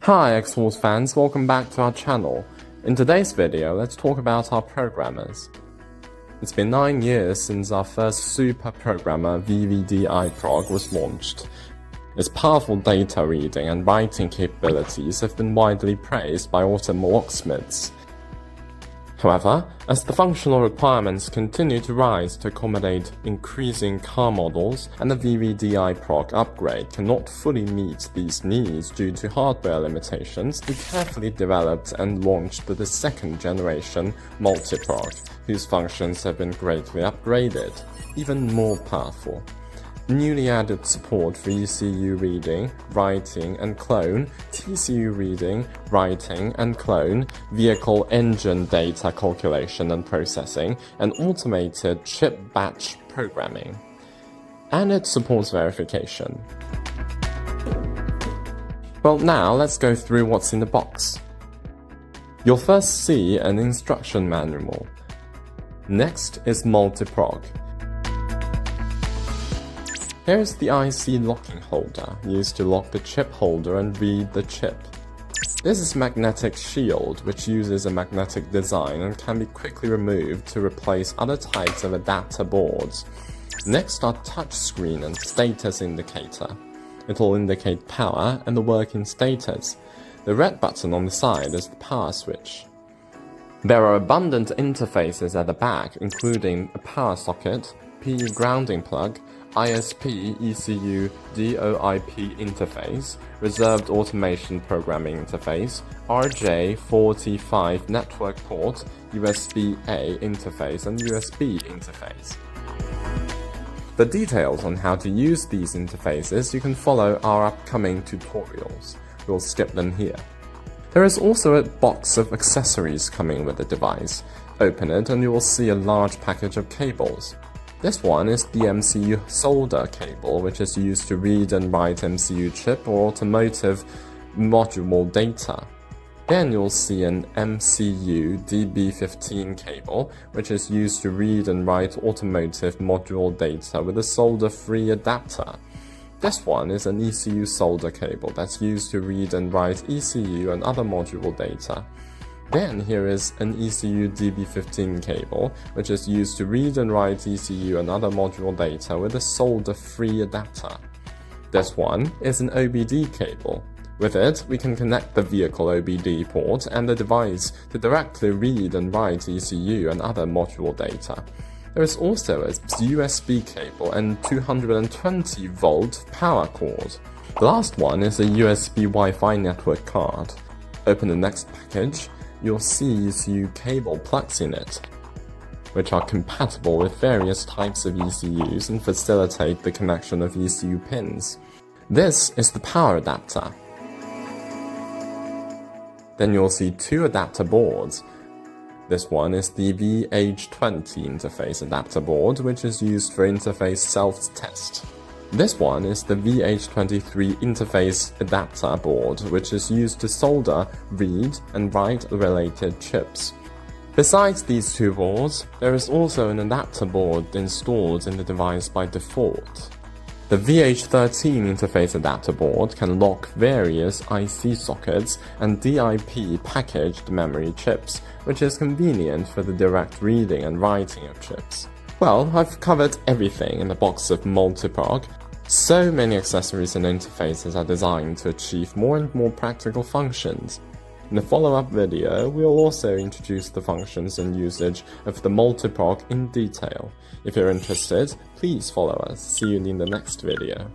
Hi Xhorse fans, welcome back to our channel. In today's video, let's talk about our programmers. It's been 9 years since our first super programmer VVDI prog was launched. Its powerful data reading and writing capabilities have been widely praised by automobile locksmiths. However, as the functional requirements continue to rise to accommodate increasing car models, and the VVDI prog upgrade cannot fully meet these needs due to hardware limitations, we carefully developed and launched the second generation Multi-Prog, whose functions have been greatly upgraded, even more powerful. Newly added support for ECU reading, writing and clone, TCU reading, writing and clone, vehicle engine data calculation and processing, and automated chip batch programming. And it supports verification. Well, now let's go through what's in the box. You'll first see an instruction manual. Next is Multi-Prog. Here is the IC locking holder, used to lock the chip holder and read the chip. This is magnetic shield, which uses a magnetic design and can be quickly removed to replace other types of adapter boards. Next are touchscreen and status indicator. It will indicate power and the working status. The red button on the side is the power switch. There are abundant interfaces at the back, including a power socket, PE grounding plug, ISP ECU DOIP interface, reserved automation programming interface, RJ45 network port, USB-A interface, and USB interface. The details on how to use these interfaces you can follow our upcoming tutorials. We'll skip them here. There is also a box of accessories coming with the device. Open it and you will see a large package of cables. This one is the MCU solder cable, which is used to read and write MCU chip or automotive module data. Then you'll see an MCU DB15 cable, which is used to read and write automotive module data with a solder-free adapter. This one is an ECU solder cable that's used to read and write ECU and other module data. Then here is an ECU DB15 cable, which is used to read and write ECU and other module data with a solder-free adapter. This one is an OBD cable. With it, we can connect the vehicle OBD port and the device to directly read and write ECU and other module data. There is also a USB cable and 220-volt power cord. The last one is a USB Wi-Fi network card. Open the next package. You'll see ECU cable plugs in it, which are compatible with various types of ECUs and facilitate the connection of ECU pins. This is the power adapter. Then you'll see two adapter boards. This one is the VH20 interface adapter board, which is used for interface self-test. This one is the VH23 interface adapter board, which is used to solder, read, and write related chips. Besides these two boards, there is also an adapter board installed in the device by default. The VH13 interface adapter board can lock various IC sockets and DIP packaged memory chips, which is convenient for the direct reading and writing of chips. Well, I've covered everything in the box of Multi-Prog. So many accessories and interfaces are designed to achieve more and more practical functions. In the follow-up video, we'll also introduce the functions and usage of the Multi-Prog in detail. If you're interested, please follow us. See you in the next video.